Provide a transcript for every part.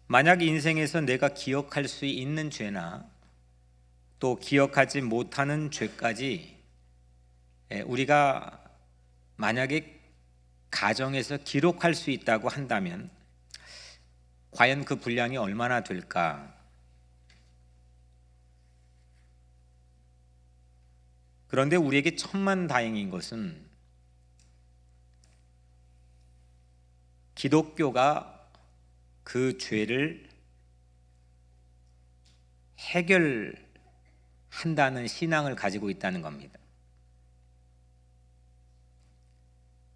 만약 인생에서 내가 기억할 수 있는 죄나 또 기억하지 못하는 죄까지 우리가 만약에 가정에서 기록할 수 있다고 한다면 과연 그 분량이 얼마나 될까? 그런데 우리에게 천만다행인 것은 기독교가 그 죄를 해결한다는 신앙을 가지고 있다는 겁니다.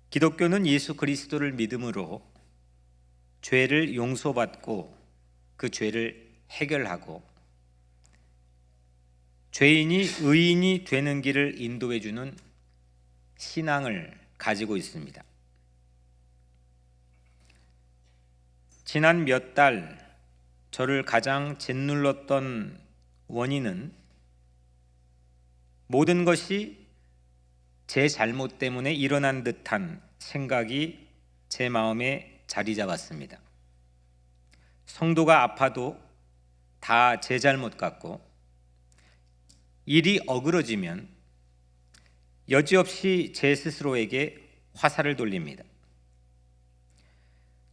기독교는 예수 그리스도를 믿음으로 죄를 용서받고 그 죄를 해결하고 죄인이 의인이 되는 길을 인도해 주는 신앙을 가지고 있습니다. 지난 몇 달 저를 가장 짓눌렀던 원인은 모든 것이 제 잘못 때문에 일어난 듯한 생각이 제 마음에 자리 잡았습니다. 성도가 아파도 다 제 잘못 같고 일이 어그러지면 여지없이 제 스스로에게 화살을 돌립니다.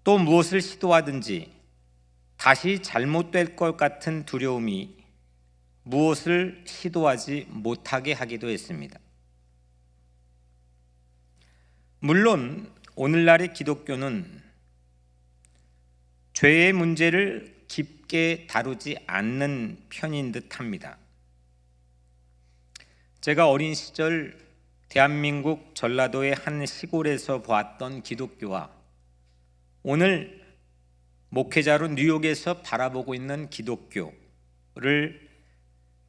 또 무엇을 시도하든지 다시 잘못될 것 같은 두려움이 무엇을 시도하지 못하게 하기도 했습니다. 물론 오늘날의 기독교는 죄의 문제를 깊게 다루지 않는 편인 듯합니다. 제가 어린 시절 대한민국 전라도의 한 시골에서 보았던 기독교와 오늘 목회자로 뉴욕에서 바라보고 있는 기독교를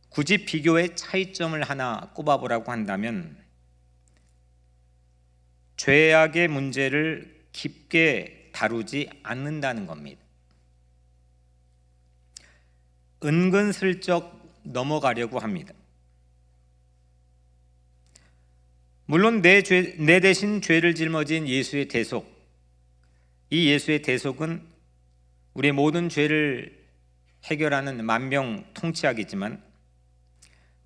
굳이 비교의 차이점을 하나 꼽아보라고 한다면 죄악의 문제를 깊게 다루지 않는다는 겁니다. 은근슬쩍 넘어가려고 합니다. 물론 내 대신 죄를 짊어진 예수의 대속, 이 예수의 대속은 우리의 모든 죄를 해결하는 만병통치약이지만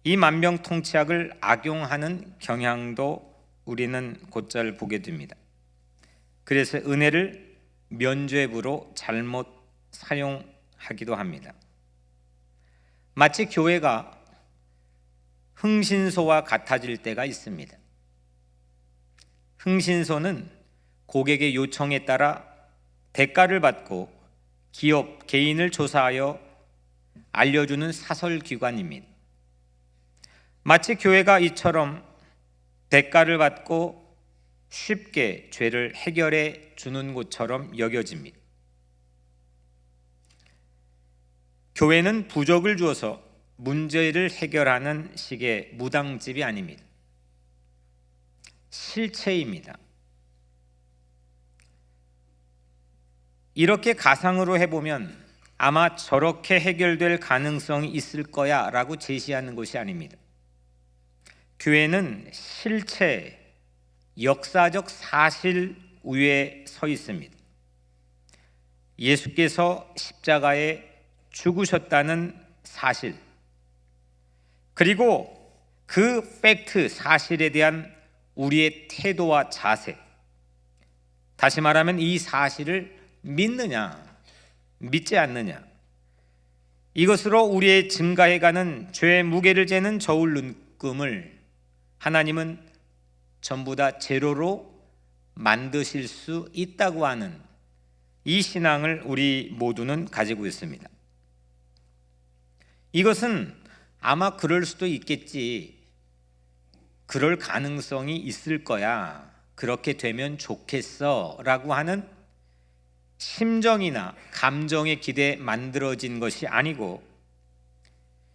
이 만병통치약을 악용하는 경향도 우리는 곧잘 보게 됩니다. 그래서 은혜를 면죄부로 잘못 사용하기도 합니다. 마치 교회가 흥신소와 같아질 때가 있습니다. 흥신소는 고객의 요청에 따라 대가를 받고 기업, 개인을 조사하여 알려주는 사설기관입니다. 마치 교회가 이처럼 대가를 받고 쉽게 죄를 해결해 주는 곳처럼 여겨집니다. 교회는 부적을 주어서 문제를 해결하는 식의 무당집이 아닙니다. 실체입니다. 이렇게 가상으로 해보면 아마 저렇게 해결될 가능성이 있을 거야 라고 제시하는 것이 아닙니다. 교회는 실체, 역사적 사실 위에 서 있습니다. 예수께서 십자가에 죽으셨다는 사실, 그리고 그 팩트, 사실에 대한 우리의 태도와 자세, 다시 말하면 이 사실을 믿느냐, 믿지 않느냐, 이것으로 우리의 증가해가는 죄의 무게를 재는 저울 눈금을 하나님은 전부 다 제로로 만드실 수 있다고 하는 이 신앙을 우리 모두는 가지고 있습니다. 이것은 아마 그럴 수도 있겠지, 그럴 가능성이 있을 거야, 그렇게 되면 좋겠어 라고 하는 심정이나 감정의 기대에 만들어진 것이 아니고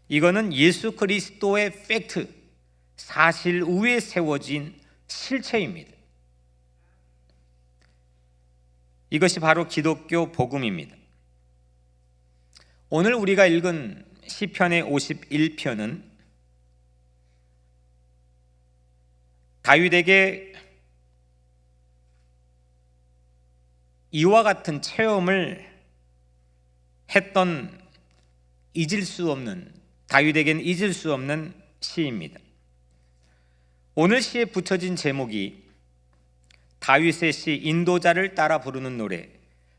이거는 예수 그리스도의 팩트, 사실 위에 세워진 실체입니다. 이것이 바로 기독교 복음입니다. 오늘 우리가 읽은 시편의 51편은 다윗에게 이와 같은 체험을 했던 잊을 수 없는, 다윗에겐 잊을 수 없는 시입니다. 오늘 시에 붙여진 제목이 다윗의 시 인도자를 따라 부르는 노래,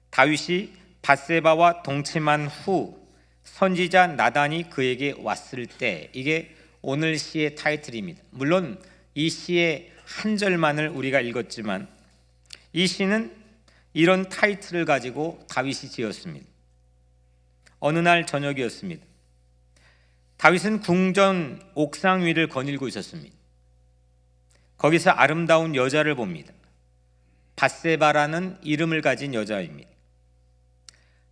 다윗이 밧세바와 동침한 후 선지자 나단이 그에게 왔을 때, 이게 오늘 시의 타이틀입니다. 물론 이 시의 한 절만을 우리가 읽었지만 이 시는 이런 타이틀을 가지고 다윗이 지었습니다. 어느 날 저녁이었습니다. 다윗은 궁전 옥상 위를 거닐고 있었습니다. 거기서 아름다운 여자를 봅니다. 밧세바라는 이름을 가진 여자입니다.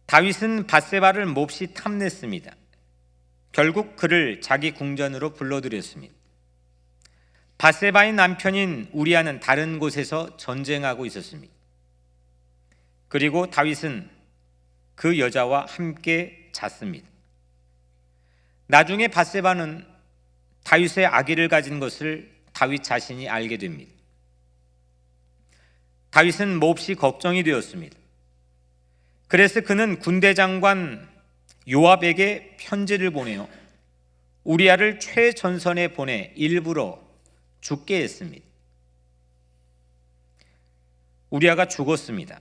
다윗은 밧세바를 몹시 탐냈습니다. 결국 그를 자기 궁전으로 불러들였습니다. 밧세바의 남편인 우리아는 다른 곳에서 전쟁하고 있었습니다. 그리고 다윗은 그 여자와 함께 잤습니다. 나중에 밧세바는 다윗의 아기를 가진 것을 다윗 자신이 알게 됩니다. 다윗은 몹시 걱정이 되었습니다. 그래서 그는 군대 장관 요압에게 편지를 보내어 우리아를 최전선에 보내 일부러 죽게 했습니다. 우리아가 죽었습니다.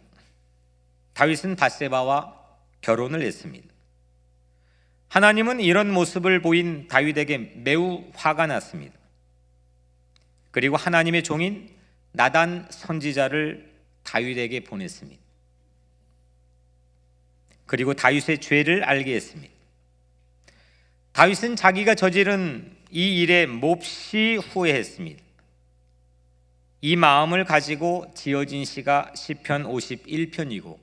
다윗은 밧세바와 결혼을 했습니다. 하나님은 이런 모습을 보인 다윗에게 매우 화가 났습니다. 그리고 하나님의 종인 나단 선지자를 다윗에게 보냈습니다. 그리고 다윗의 죄를 알게 했습니다. 다윗은 자기가 저지른 이 일에 몹시 후회했습니다. 이 마음을 가지고 지어진 시가 시편 51편이고,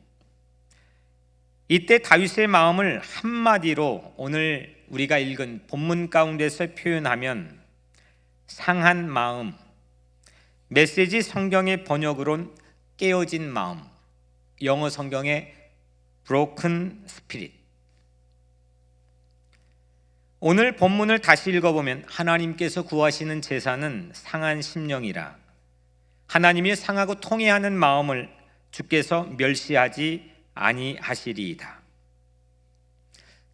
이때 다윗의 마음을 한마디로 오늘 우리가 읽은 본문 가운데서 표현하면 상한 마음, 메시지 성경의 번역으론 깨어진 마음, 영어 성경의 broken spirit. 오늘 본문을 다시 읽어보면 하나님께서 구하시는 제사는 상한 심령이라, 하나님이 상하고 통회하는 마음을 주께서 멸시하지 아니하시리이다.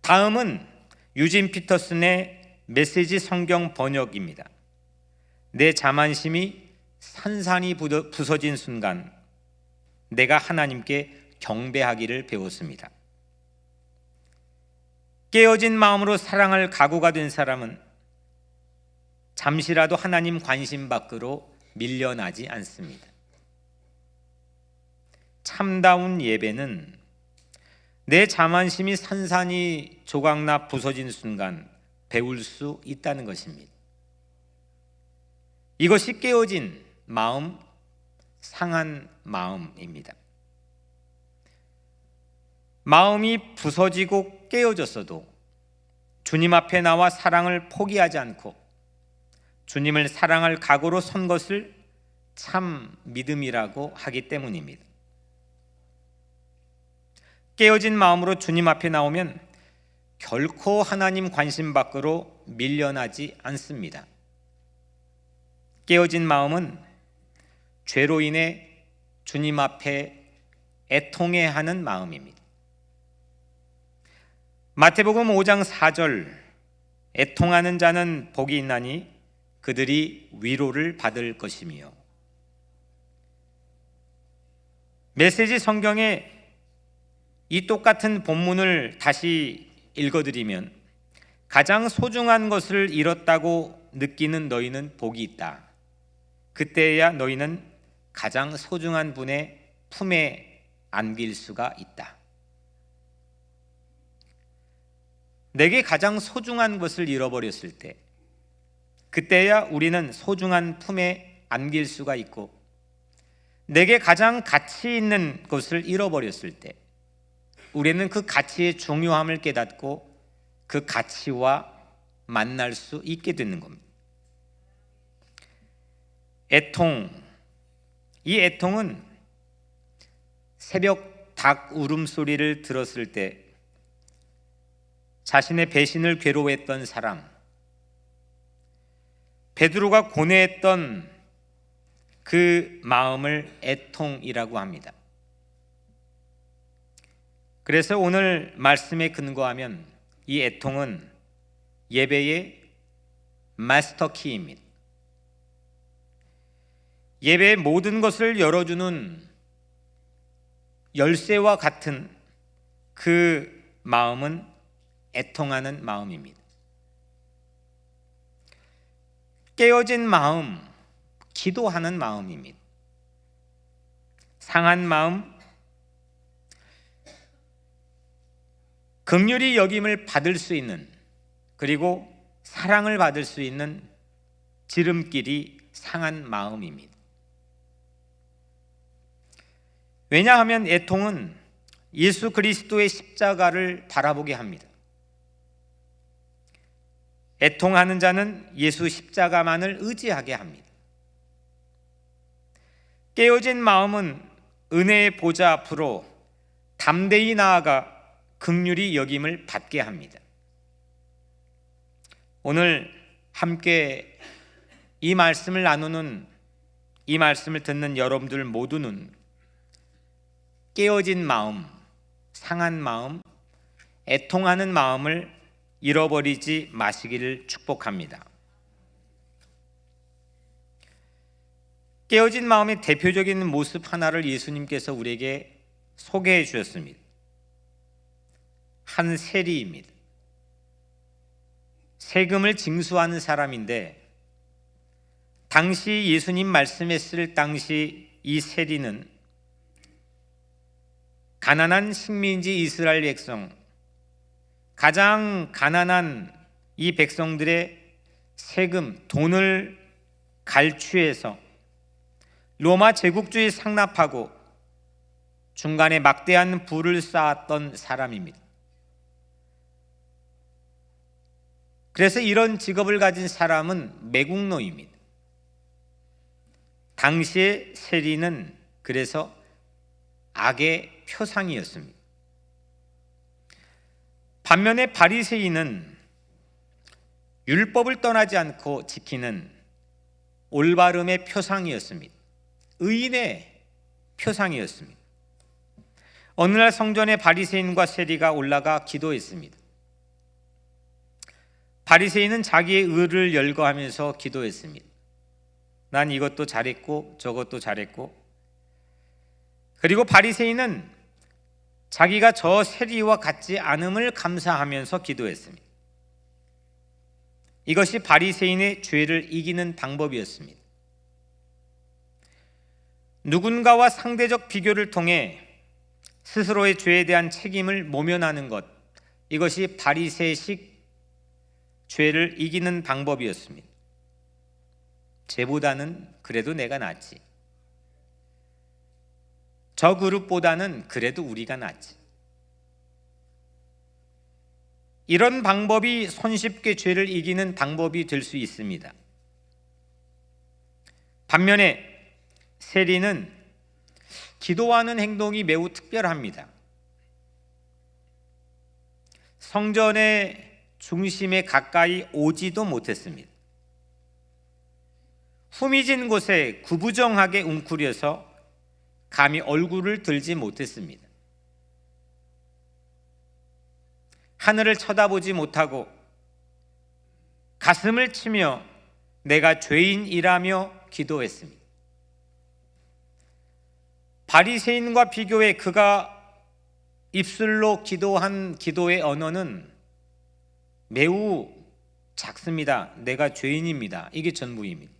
다음은 유진 피터슨의 메시지 성경 번역입니다. 내 자만심이 산산이 부서진 순간 내가 하나님께 경배하기를 배웠습니다. 깨어진 마음으로 사랑할 각오가 된 사람은 잠시라도 하나님 관심 밖으로 밀려나지 않습니다. 참다운 예배는 내 자만심이 산산이 조각나 부서진 순간 배울 수 있다는 것입니다. 이것이 깨어진 마음, 상한 마음입니다. 마음이 부서지고 깨어졌어도 주님 앞에 나와 사랑을 포기하지 않고 주님을 사랑할 각오로 선 것을 참 믿음이라고 하기 때문입니다. 깨어진 마음으로 주님 앞에 나오면 결코 하나님 관심 밖으로 밀려나지 않습니다. 깨어진 마음은 죄로 인해 주님 앞에 애통해하는 마음입니다. 마태복음 5장 4절, 애통하는 자는 복이 있나니 그들이 위로를 받을 것이며, 메시지 성경에 이 똑같은 본문을 다시 읽어드리면 가장 소중한 것을 잃었다고 느끼는 너희는 복이 있다. 그때야 너희는 가장 소중한 분의 품에 안길 수가 있다. 내게 가장 소중한 것을 잃어버렸을 때 그때야 우리는 소중한 품에 안길 수가 있고, 내게 가장 가치 있는 것을 잃어버렸을 때 우리는 그 가치의 중요함을 깨닫고 그 가치와 만날 수 있게 되는 겁니다. 애통, 이 애통은 새벽 닭 울음소리를 들었을 때 자신의 배신을 괴로워했던 사람, 베드로가 고뇌했던 그 마음을 애통이라고 합니다. 그래서 오늘 말씀에 근거하면 이 애통은 예배의 마스터키입니다. 예배의 모든 것을 열어주는 열쇠와 같은 그 마음은 애통하는 마음입니다. 깨어진 마음, 기도하는 마음입니다. 상한 마음, 긍휼히 여김을 받을 수 있는, 그리고 사랑을 받을 수 있는 지름길이 상한 마음입니다. 왜냐하면 애통은 예수 그리스도의 십자가를 바라보게 합니다. 애통하는 자는 예수 십자가만을 의지하게 합니다. 깨어진 마음은 은혜의 보좌 앞으로 담대히 나아가 긍휼히 여김을 받게 합니다. 오늘 함께 이 말씀을 나누는, 이 말씀을 듣는 여러분들 모두는 깨어진 마음, 상한 마음, 애통하는 마음을 잃어버리지 마시기를 축복합니다. 깨어진 마음의 대표적인 모습 하나를 예수님께서 우리에게 소개해 주셨습니다. 한 세리입니다. 세금을 징수하는 사람인데, 당시 예수님 말씀했을 당시 이 세리는 가난한 식민지 이스라엘 백성, 가장 가난한 이 백성들의 세금, 돈을 갈취해서 로마 제국주의 상납하고 중간에 막대한 부를 쌓았던 사람입니다. 그래서 이런 직업을 가진 사람은 매국노입니다. 당시의 세리는 그래서 악의 표상이었습니다. 반면에 바리새인은 율법을 떠나지 않고 지키는 올바름의 표상이었습니다. 의인의 표상이었습니다. 어느 날 성전에 바리새인과 세리가 올라가 기도했습니다. 바리새인은 자기의 의를 열거하면서 기도했습니다. 난 이것도 잘했고 저것도 잘했고, 그리고 바리새인은 자기가 저 세리와 같지 않음을 감사하면서 기도했습니다. 이것이 바리새인의 죄를 이기는 방법이었습니다. 누군가와 상대적 비교를 통해 스스로의 죄에 대한 책임을 모면하는 것, 이것이 바리새식 죄를 이기는 방법이었습니다. 쟤보다는 그래도 내가 낫지, 저 그룹보다는 그래도 우리가 낫지. 이런 방법이 손쉽게 죄를 이기는 방법이 될 수 있습니다. 반면에 세리는 기도하는 행동이 매우 특별합니다. 성전의 중심에 가까이 오지도 못했습니다. 후미진 곳에 구부정하게 웅크려서 감히 얼굴을 들지 못했습니다. 하늘을 쳐다보지 못하고 가슴을 치며 내가 죄인이라며 기도했습니다. 바리새인과 비교해 그가 입술로 기도한 기도의 언어는 매우 작습니다. 내가 죄인입니다. 이게 전부입니다.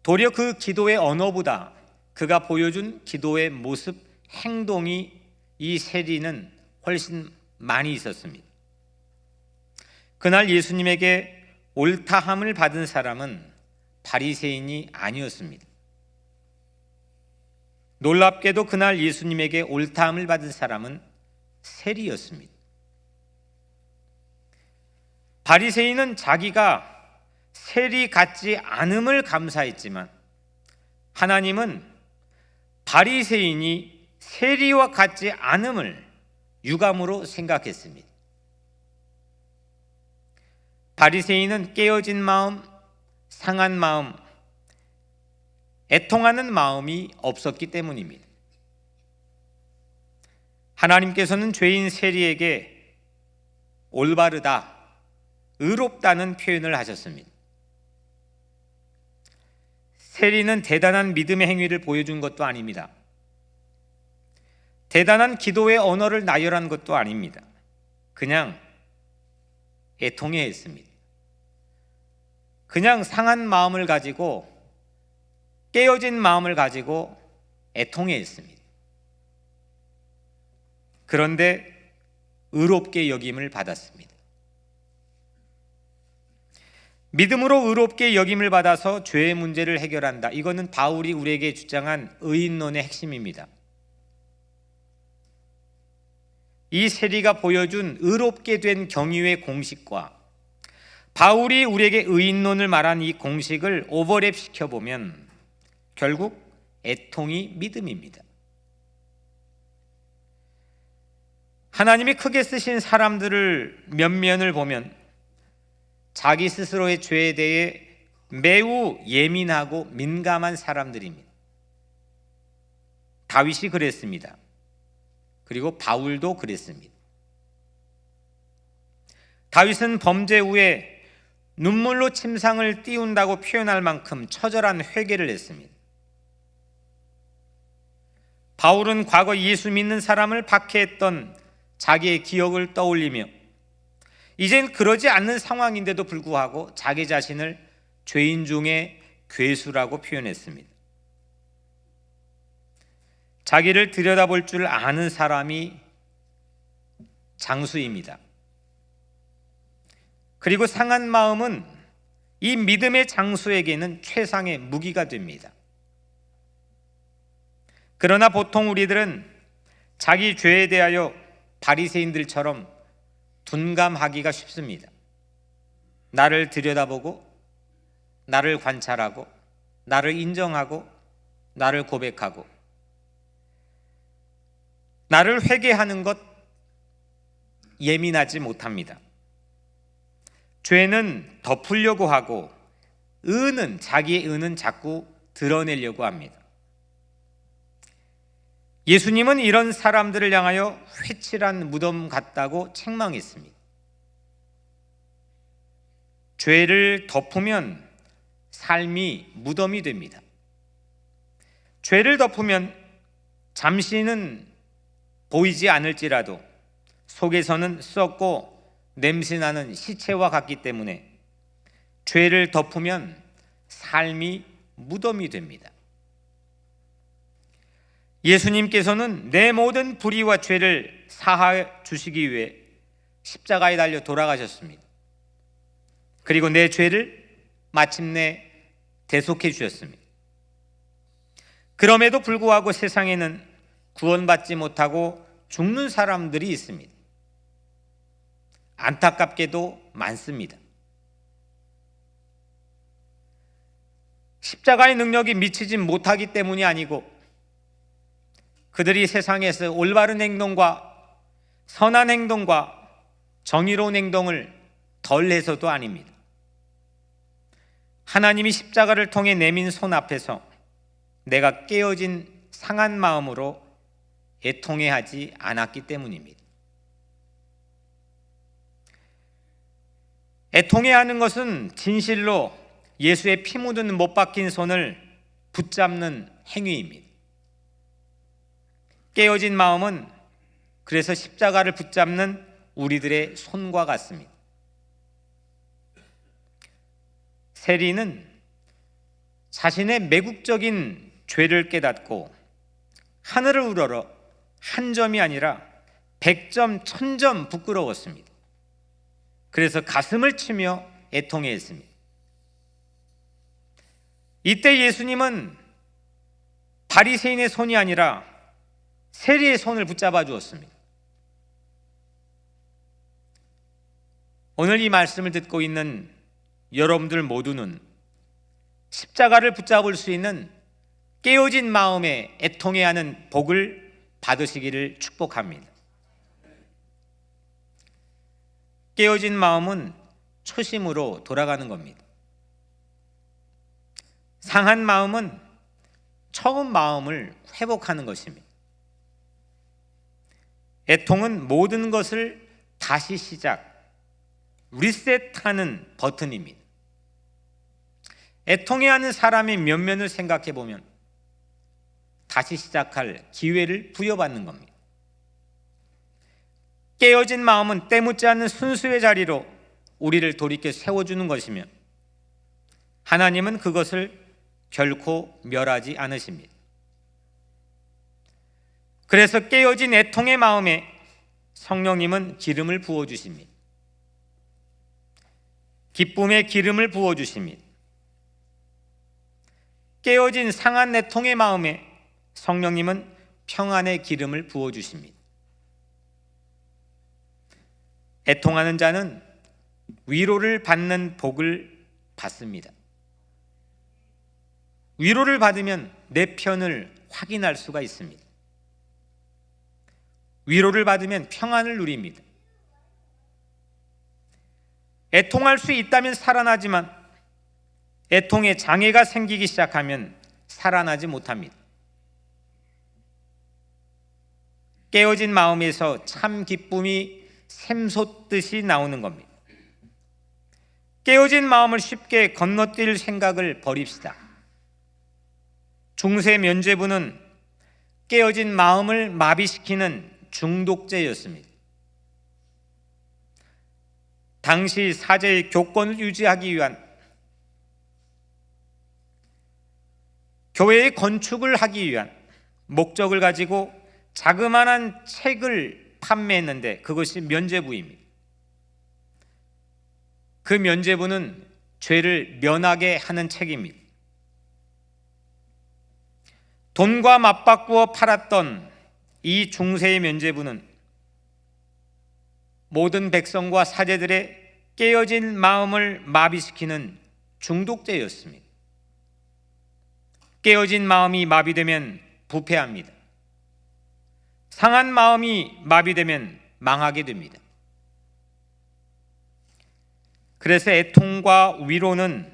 도리어 그 기도의 언어보다 그가 보여준 기도의 모습, 행동이 이 세리는 훨씬 많이 있었습니다. 그날 예수님에게 옳다함을 받은 사람은 바리새인이 아니었습니다. 놀랍게도 그날 예수님에게 옳다함을 받은 사람은 세리였습니다. 바리새인은 자기가 세리 같지 않음을 감사했지만, 하나님은 바리새인이 세리와 같지 않음을 유감으로 생각했습니다. 바리새인은 깨어진 마음, 상한 마음, 애통하는 마음이 없었기 때문입니다. 하나님께서는 죄인 세리에게 올바르다, 의롭다는 표현을 하셨습니다. 세리는 대단한 믿음의 행위를 보여준 것도 아닙니다. 대단한 기도의 언어를 나열한 것도 아닙니다. 그냥 애통해했습니다. 그냥 상한 마음을 가지고, 깨어진 마음을 가지고 애통해했습니다. 그런데 의롭게 여김을 받았습니다. 믿음으로 의롭게 여김을 받아서 죄의 문제를 해결한다. 이거는 바울이 우리에게 주장한 의인론의 핵심입니다. 이 세리가 보여준 의롭게 된 경유의 공식과 바울이 우리에게 의인론을 말한 이 공식을 오버랩 시켜보면 결국 애통이 믿음입니다. 하나님이 크게 쓰신 사람들을 면면을 보면 자기 스스로의 죄에 대해 매우 예민하고 민감한 사람들입니다. 다윗이 그랬습니다. 그리고 바울도 그랬습니다. 다윗은 범죄 후에 눈물로 침상을 띄운다고 표현할 만큼 처절한 회개를 했습니다. 바울은 과거 예수 믿는 사람을 박해했던 자기의 기억을 떠올리며 이젠 그러지 않는 상황인데도 불구하고 자기 자신을 죄인 중에 괴수라고 표현했습니다. 자기를 들여다볼 줄 아는 사람이 장수입니다. 그리고 상한 마음은 이 믿음의 장수에게는 최상의 무기가 됩니다. 그러나 보통 우리들은 자기 죄에 대하여 바리새인들처럼 둔감하기가 쉽습니다. 나를 들여다보고, 나를 관찰하고, 나를 인정하고, 나를 고백하고, 나를 회개하는 것 예민하지 못합니다. 죄는 덮으려고 하고 자기의 의는 자꾸 드러내려고 합니다. 예수님은 이런 사람들을 향하여 회칠한 무덤 같다고 책망했습니다. 죄를 덮으면 삶이 무덤이 됩니다. 죄를 덮으면 잠시는 보이지 않을지라도 속에서는 썩고 냄새나는 시체와 같기 때문에 죄를 덮으면 삶이 무덤이 됩니다. 예수님께서는 내 모든 불의와 죄를 사하여 주시기 위해 십자가에 달려 돌아가셨습니다. 그리고 내 죄를 마침내 대속해 주셨습니다. 그럼에도 불구하고 세상에는 구원받지 못하고 죽는 사람들이 있습니다. 안타깝게도 많습니다. 십자가의 능력이 미치지 못하기 때문이 아니고 그들이 세상에서 올바른 행동과 선한 행동과 정의로운 행동을 덜 해서도 아닙니다. 하나님이 십자가를 통해 내민 손 앞에서 내가 깨어진 상한 마음으로 애통해하지 않았기 때문입니다. 애통해하는 것은 진실로 예수의 피 묻은 못 박힌 손을 붙잡는 행위입니다. 깨어진 마음은 그래서 십자가를 붙잡는 우리들의 손과 같습니다. 세리는 자신의 매국적인 죄를 깨닫고 하늘을 우러러 한 점이 아니라 100점, 1000점 부끄러웠습니다. 그래서 가슴을 치며 애통해했습니다. 이때 예수님은 바리새인의 손이 아니라 세리의 손을 붙잡아 주었습니다. 오늘 이 말씀을 듣고 있는 여러분들 모두는 십자가를 붙잡을 수 있는 깨어진 마음에 애통해하는 복을 받으시기를 축복합니다. 깨어진 마음은 초심으로 돌아가는 겁니다. 상한 마음은 처음 마음을 회복하는 것입니다. 애통은 모든 것을 다시 시작, 리셋하는 버튼입니다. 애통해하는 사람의 면면을 생각해 보면 다시 시작할 기회를 부여받는 겁니다. 깨어진 마음은 때묻지 않는 순수의 자리로 우리를 돌이켜 세워주는 것이며 하나님은 그것을 결코 멸하지 않으십니다. 그래서 깨어진 애통의 마음에 성령님은 기름을 부어주십니다. 기쁨의 기름을 부어주십니다. 깨어진 상한 애통의 마음에 성령님은 평안의 기름을 부어주십니다. 애통하는 자는 위로를 받는 복을 받습니다. 위로를 받으면 내 편을 확인할 수가 있습니다. 위로를 받으면 평안을 누립니다. 애통할 수 있다면 살아나지만 애통에 장애가 생기기 시작하면 살아나지 못합니다. 깨어진 마음에서 참 기쁨이 샘솟듯이 나오는 겁니다. 깨어진 마음을 쉽게 건너뛸 생각을 버립시다. 중세 면죄부는 깨어진 마음을 마비시키는 중독제였습니다. 당시 사제의 교권을 유지하기 위한, 교회의 건축을 하기 위한 목적을 가지고 자그마한 책을 판매했는데 그것이 면죄부입니다. 그 면죄부는 죄를 면하게 하는 책입니다. 돈과 맞바꾸어 팔았던 이 중세의 면죄부는 모든 백성과 사제들의 깨어진 마음을 마비시키는 중독제였습니다. 깨어진 마음이 마비되면 부패합니다. 상한 마음이 마비되면 망하게 됩니다. 그래서 애통과 위로는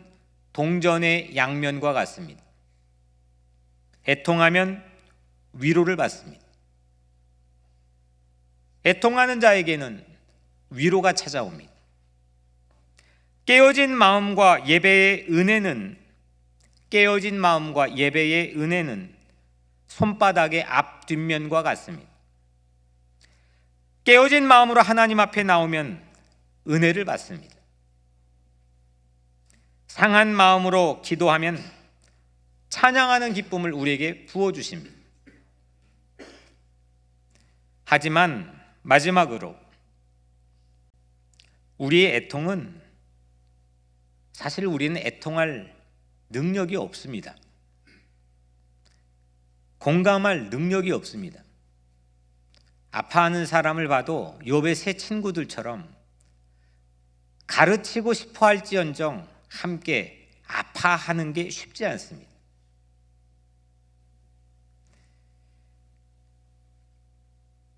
동전의 양면과 같습니다. 애통하면 위로를 받습니다. 애통하는 자에게는 위로가 찾아옵니다. 깨어진 마음과 예배의 은혜는 손바닥의 앞 뒷면과 같습니다. 깨어진 마음으로 하나님 앞에 나오면 은혜를 받습니다. 상한 마음으로 기도하면 찬양하는 기쁨을 우리에게 부어주십니다. 하지만 마지막으로 우리의 애통은, 사실 우리는 애통할 능력이 없습니다. 공감할 능력이 없습니다. 아파하는 사람을 봐도 욥의 세 친구들처럼 가르치고 싶어 할지언정 함께 아파하는 게 쉽지 않습니다.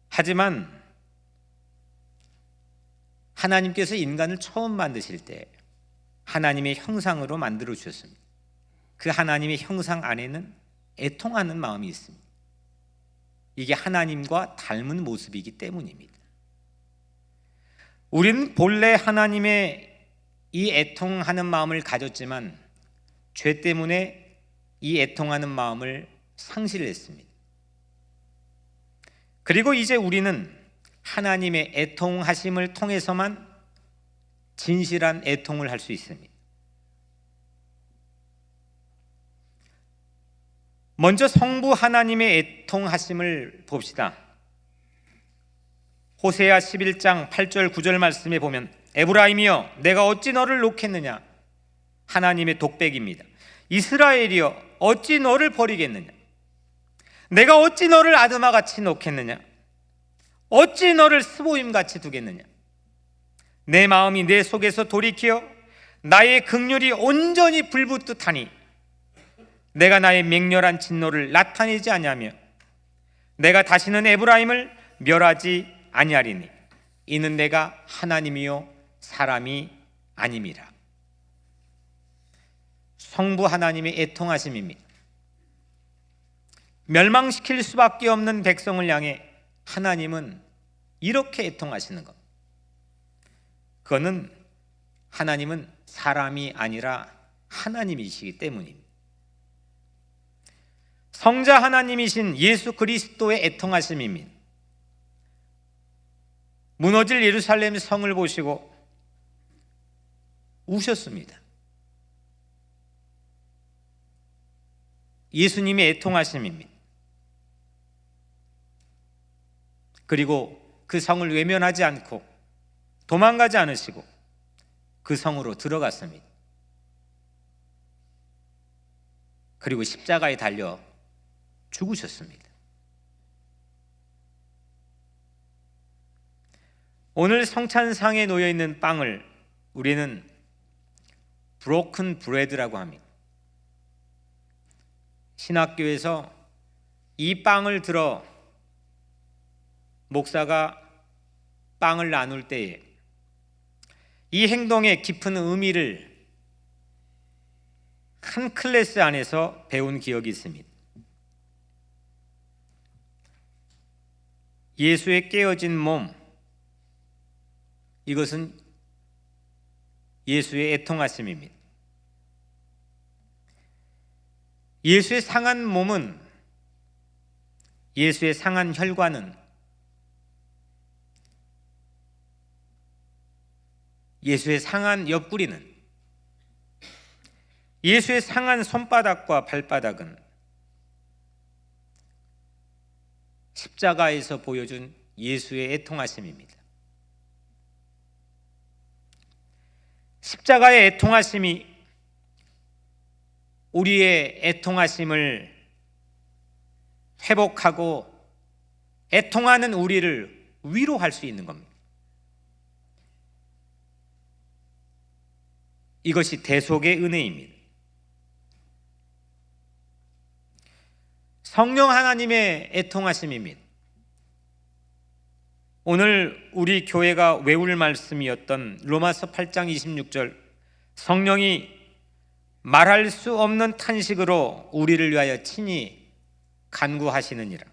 하지만 하나님께서 인간을 처음 만드실 때 하나님의 형상으로 만들어 주셨습니다. 그 하나님의 형상 안에는 애통하는 마음이 있습니다. 이게 하나님과 닮은 모습이기 때문입니다. 우리는 본래 하나님의 이 애통하는 마음을 가졌지만 죄 때문에 이 애통하는 마음을 상실했습니다. 그리고 이제 우리는 하나님의 애통하심을 통해서만 진실한 애통을 할 수 있습니다. 먼저 성부 하나님의 애통하심을 봅시다. 호세아 11장 8절 9절 말씀에 보면 에브라임이여 내가 어찌 너를 놓겠느냐, 하나님의 독백입니다. 이스라엘이여 어찌 너를 버리겠느냐, 내가 어찌 너를 아드마같이 놓겠느냐, 어찌 너를 스보임같이 두겠느냐. 내 마음이 내 속에서 돌이켜 나의 긍휼이 온전히 불붙듯하니 내가 나의 맹렬한 진노를 나타내지 아니하며 내가 다시는 에브라임을 멸하지 아니하리니 이는 내가 하나님이요 사람이 아님이라. 성부 하나님의 애통하심입니다. 멸망시킬 수밖에 없는 백성을 향해 하나님은 이렇게 애통하시는 것. 그거는 하나님은 사람이 아니라 하나님이시기 때문입니다. 성자 하나님이신 예수 그리스도의 애통하심입니다. 무너질 예루살렘 성을 보시고 우셨습니다. 예수님의 애통하심입니다. 그리고 그 성을 외면하지 않고 도망가지 않으시고 그 성으로 들어갔습니다. 그리고 십자가에 달려 죽으셨습니다. 오늘 성찬상에 놓여 있는 빵을 우리는 브로큰 브레드라고 합니다. 신학교에서 이 빵을 들어 목사가 빵을 나눌 때에 이 행동의 깊은 의미를 한 클래스 안에서 배운 기억이 있습니다. 예수의 깨어진 몸, 이것은 예수의 애통하심입니다. 예수의 상한 몸은, 예수의 상한 혈관은, 예수의 상한 옆구리는, 예수의 상한 손바닥과 발바닥은 십자가에서 보여준 예수의 애통하심입니다. 십자가의 애통하심이 우리의 애통하심을 회복하고 애통하는 우리를 위로할 수 있는 겁니다. 이것이 대속의 은혜입니다. 성령 하나님의 애통하심입니다. 오늘 우리 교회가 외울 말씀이었던 로마서 8장 26절, 성령이 말할 수 없는 탄식으로 우리를 위하여 친히 간구하시느니라.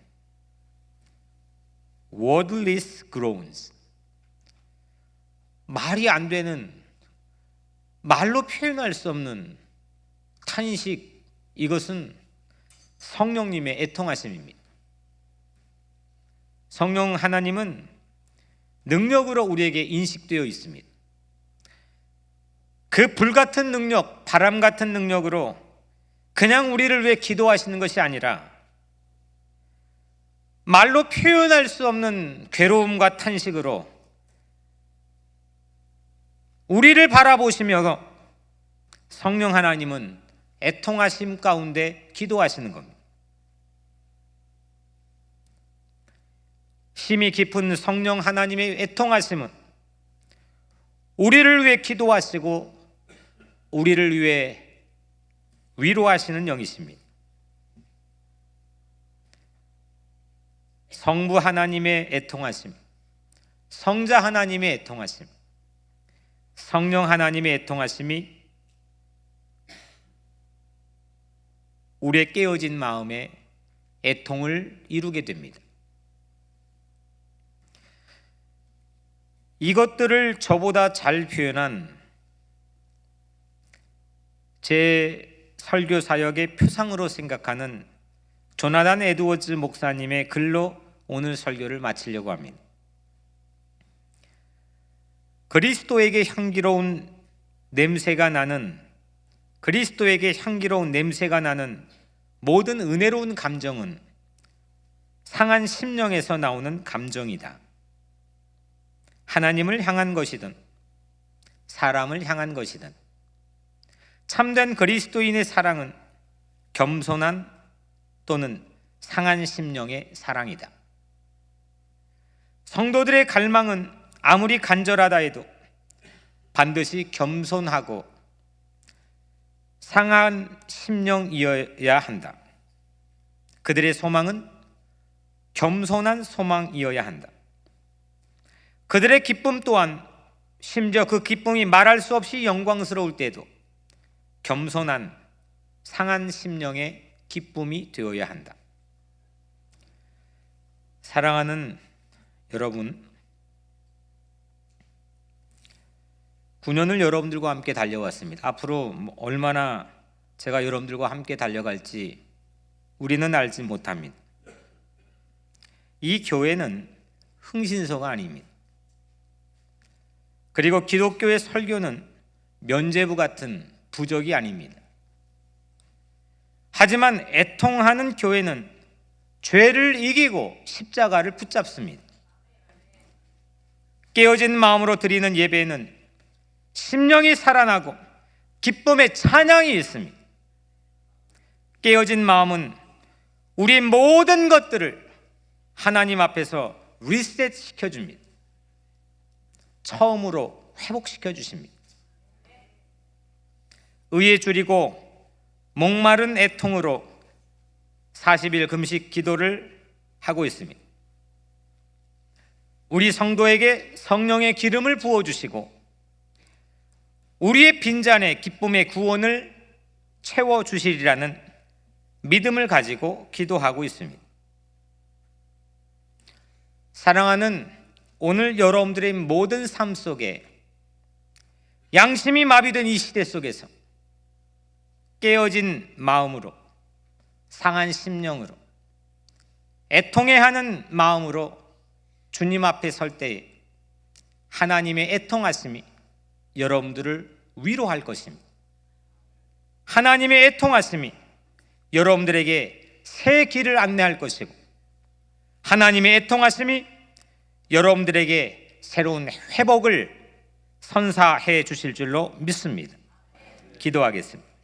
wordless groans, 말이 안 되는, 말로 표현할 수 없는 탄식, 이것은 성령님의 애통하심입니다. 성령 하나님은 능력으로 우리에게 인식되어 있습니다. 그 불같은 능력, 바람 같은 능력으로 그냥 우리를 위해 기도하시는 것이 아니라 말로 표현할 수 없는 괴로움과 탄식으로 우리를 바라보시며 성령 하나님은 애통하심 가운데 기도하시는 겁니다. 심히 깊은 성령 하나님의 애통하심은 우리를 위해 기도하시고 우리를 위해 위로하시는 영이십니다. 성부 하나님의 애통하심, 성자 하나님의 애통하심, 성령 하나님의 애통하심이 우리의 깨어진 마음에 애통을 이루게 됩니다. 이것들을 저보다 잘 표현한 제 설교 사역의 표상으로 생각하는 조나단 에드워즈 목사님의 글로 오늘 설교를 마치려고 합니다. 그리스도에게 향기로운 냄새가 나는, 그리스도에게 향기로운 냄새가 나는 모든 은혜로운 감정은 상한 심령에서 나오는 감정이다. 하나님을 향한 것이든 사람을 향한 것이든 참된 그리스도인의 사랑은 겸손한 또는 상한 심령의 사랑이다. 성도들의 갈망은 아무리 간절하다 해도 반드시 겸손하고 상한 심령이어야 한다. 그들의 소망은 겸손한 소망이어야 한다. 그들의 기쁨 또한 심지어 그 기쁨이 말할 수 없이 영광스러울 때도 겸손한 상한 심령의 기쁨이 되어야 한다. 사랑하는 여러분, 9년을 여러분들과 함께 달려왔습니다. 앞으로 얼마나 제가 여러분들과 함께 달려갈지 우리는 알지 못합니다. 이 교회는 흥신소가 아닙니다. 그리고 기독교의 설교는 면죄부 같은 부적이 아닙니다. 하지만 애통하는 교회는 죄를 이기고 십자가를 붙잡습니다. 깨어진 마음으로 드리는 예배에는 심령이 살아나고 기쁨의 찬양이 있습니다. 깨어진 마음은 우리 모든 것들을 하나님 앞에서 리셋 시켜줍니다. 처음으로 회복시켜 주십니다. 의에 줄이고 목마른 애통으로 40일 금식 기도를 하고 있습니다. 우리 성도에게 성령의 기름을 부어주시고 우리의 빈잔에 기쁨의 구원을 채워주시리라는 믿음을 가지고 기도하고 있습니다. 사랑하는 오늘 여러분들의 모든 삶 속에 양심이 마비된 이 시대 속에서 깨어진 마음으로, 상한 심령으로, 애통해하는 마음으로 주님 앞에 설 때에 하나님의 애통하심이 여러분들을 위로할 것입니다. 하나님의 애통하심이 여러분들에게 새 길을 안내할 것이고 하나님의 애통하심이 여러분들에게 새로운 회복을 선사해 주실 줄로 믿습니다. 기도하겠습니다.